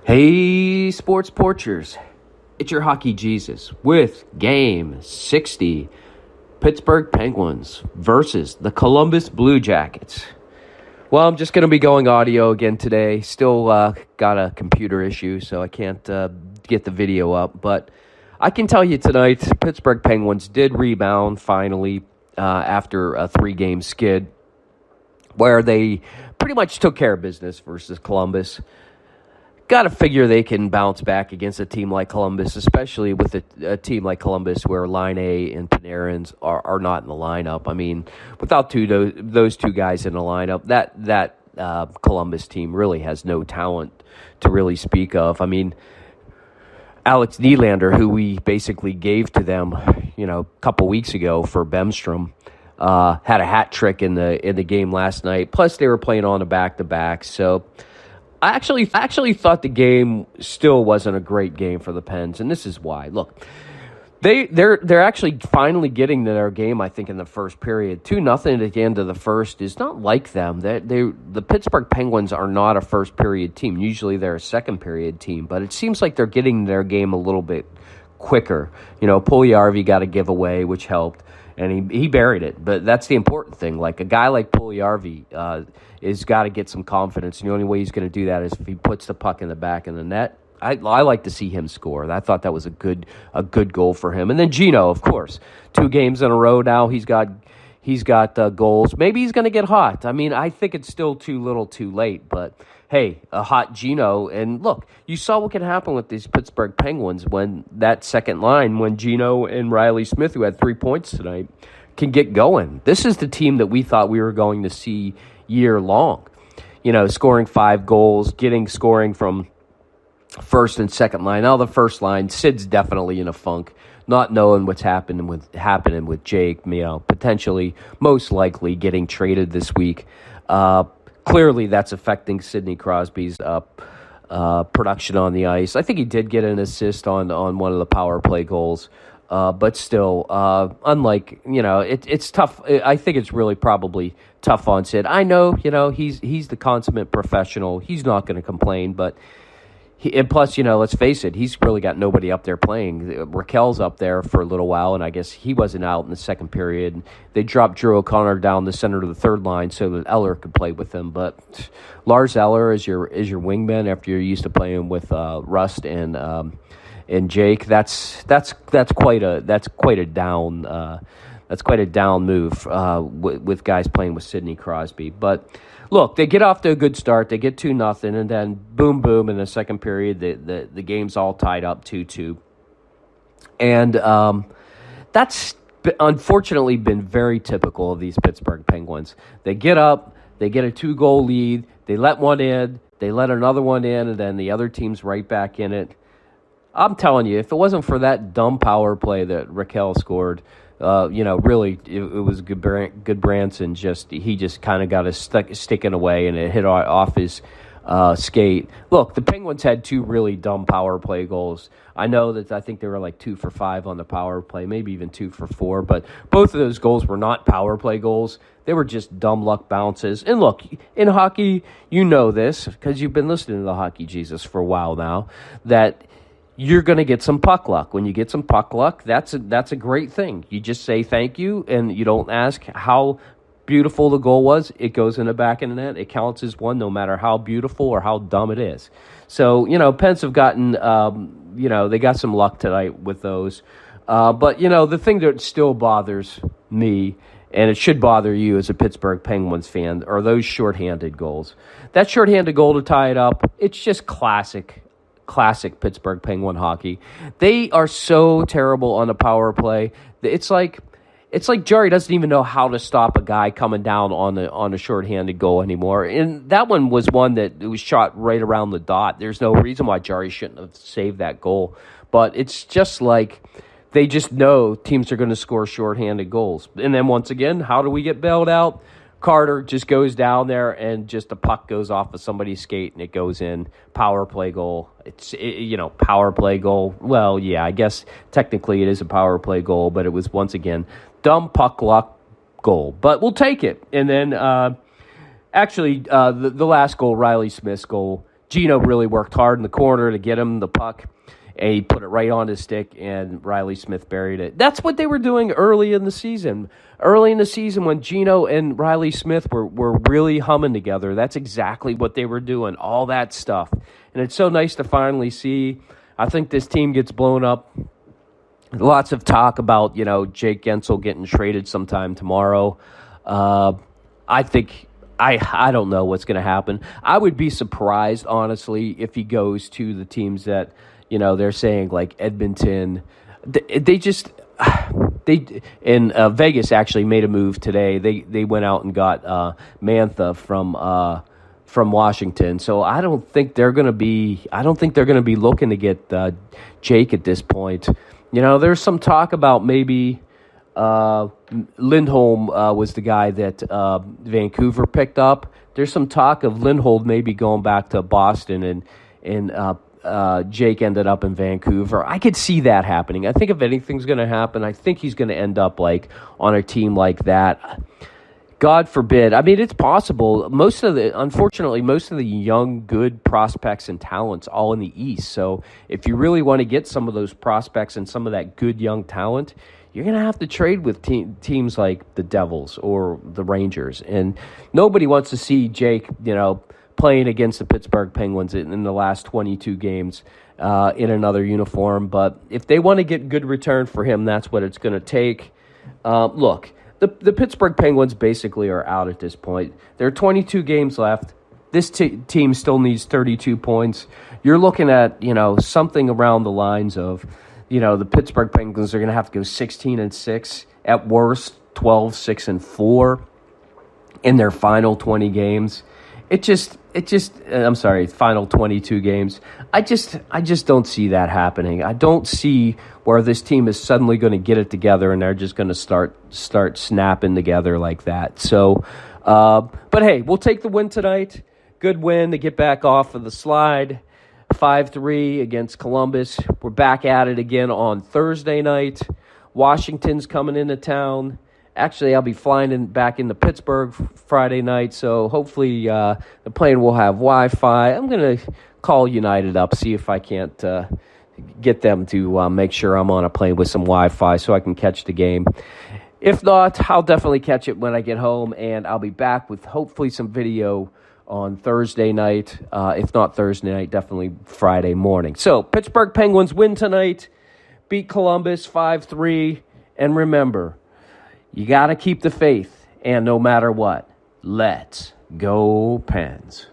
Hey, sports porchers. It's your hockey Jesus with Game 60. Pittsburgh Penguins versus the Columbus Blue Jackets. Well, I'm just going to be going audio again today. Still got a computer issue, so I can't get the video up. But I can tell you tonight, Pittsburgh Penguins did rebound finally after a 3-game skid where they pretty much took care of business versus Columbus. Got to figure they can bounce back against a team like Columbus, especially with a team like Columbus where Line A and Panarin's are not in the lineup. I mean, without those two guys in the lineup, that Columbus team really has no talent to really speak of. I mean, Alex Nylander, who we basically gave to them, a couple weeks ago for Bemstrom, had a hat trick in the game last night. Plus, they were playing on a back-to-back, so I actually thought the game still wasn't a great game for the Pens, and this is why. Look, they're actually finally getting to their game, I think, in the first period. 2-0 at the end of the first is not like them. The Pittsburgh Penguins are not a first-period team. Usually they're a second-period team, but it seems like they're getting their game a little bit quicker. Poliujarvi got a giveaway, which helped, and he buried it. But that's the important thing. Like a guy like Poliujarvi is got to get some confidence. And the only way he's going to do that is if he puts the puck in the back of the net. I like to see him score. I thought that was a good goal for him. And then Gino, of course, 2 games in a row now. He's got goals. Maybe he's going to get hot. I mean, I think it's still too little, too late. But hey, a hot Gino. And look, you saw what can happen with these Pittsburgh Penguins when that second line, when Gino and Riley Smith, who had 3 points tonight, can get going. This is the team that we thought we were going to see year long. Scoring 5 goals, scoring from first and second line. Now the first line, Sid's definitely in a funk, not knowing what's happening with Jake. Potentially, most likely getting traded this week. Clearly, that's affecting Sidney Crosby's production on the ice. I think he did get an assist on one of the power play goals. But still, unlike, it's tough. I think it's really probably tough on Sid. I know, he's the consummate professional. He's not going to complain, but and plus, let's face it, he's really got nobody up there playing. Raquel's up there for a little while, and I guess he wasn't out in the second period. They dropped Drew O'Connor down the center of the third line so that Eller could play with him. But Lars Eller is your wingman after you're used to playing with Rust and Jake. That's quite a down move with guys playing with Sidney Crosby. But look, they get off to a good start. They get 2-0, and then boom in the second period, the game's all tied up 2-2, and that's unfortunately been very typical of these Pittsburgh Penguins. They get up, they get a 2-goal lead, they let one in, they let another one in, and then the other team's right back in it. I'm telling you, if it wasn't for that dumb power play that Raquel scored, really, it was good Branson. He just kind of got a sticking away, and it hit off his skate. Look, the Penguins had 2 really dumb power play goals. I know that I think they were like 2 for 5 on the power play, maybe even 2 for 4, but both of those goals were not power play goals. They were just dumb luck bounces. And look, in hockey, you know this because you've been listening to the Hockey Jesus for a while now, that you're going to get some puck luck. When you get some puck luck, that's a great thing. You just say thank you, and you don't ask how beautiful the goal was. It goes in the back of the net. It counts as one, no matter how beautiful or how dumb it is. So, Pens have gotten, they got some luck tonight with those. But, the thing that still bothers me, and it should bother you as a Pittsburgh Penguins fan, are those shorthanded goals. That shorthanded goal to tie it up, it's just classic Pittsburgh Penguin hockey. They are so terrible on the power play. It's like Jarry doesn't even know how to stop a guy coming down on a shorthanded goal anymore. And that one was one that it was shot right around the dot. There's no reason why Jarry shouldn't have saved that goal. But it's just like they just know teams are going to score shorthanded goals. And then once again, how do we get bailed out? Carter just goes down there and just the puck goes off of somebody's skate and it goes in. Power play goal. Power play goal. Well, yeah, I guess technically it is a power play goal, but it was once again dumb puck luck goal. But we'll take it. And then the last goal, Riley Smith's goal, Gino really worked hard in the corner to get him the puck, and he put it right on his stick, and Riley Smith buried it. That's what they were doing early in the season. Early in the season when Gino and Riley Smith were really humming together, that's exactly what they were doing, all that stuff. And it's so nice to finally see. I think this team gets blown up. Lots of talk about, Jake Gensel getting traded sometime tomorrow. I think, I don't know what's going to happen. I would be surprised, honestly, if he goes to the teams that, they're saying like Edmonton. Vegas actually made a move today. They went out and got Mantha from Washington. So I don't think they're going to be looking to get Jake at this point. There's some talk about maybe Lindholm was the guy that Vancouver picked up. There's some talk of Lindholm maybe going back to Boston, and Jake ended up in Vancouver. I could see that happening. I think if anything's going to happen, I think he's going to end up like on a team like that. God forbid. I mean, it's possible. Unfortunately, most of the young, good prospects and talents all in the East. So if you really want to get some of those prospects and some of that good young talent, you're going to have to trade with teams like the Devils or the Rangers. And nobody wants to see Jake, playing against the Pittsburgh Penguins in the last 22 games in another uniform. But if they want to get good return for him, that's what it's going to take. Look, the Pittsburgh Penguins basically are out at this point. There are 22 games left. This team still needs 32 points. You're looking at, something around the lines of, the Pittsburgh Penguins are going to have to go 16-6, at worst 12-6-4 in their final 20 games. Final 22 games. I just don't see that happening. I don't see where this team is suddenly going to get it together and they're just going to start snapping together like that. So, but hey, we'll take the win tonight. Good win to get back off of the slide. 5-3 against Columbus. We're back at it again on Thursday night. Washington's coming into town. Actually, I'll be flying back into Pittsburgh Friday night, so hopefully the plane will have Wi-Fi. I'm going to call United up, see if I can't get them to make sure I'm on a plane with some Wi-Fi so I can catch the game. If not, I'll definitely catch it when I get home, and I'll be back with hopefully some video on Thursday night. If not Thursday night, definitely Friday morning. So, Pittsburgh Penguins win tonight, beat Columbus 5-3, and remember, you got to keep the faith, and no matter what, let's go Pens.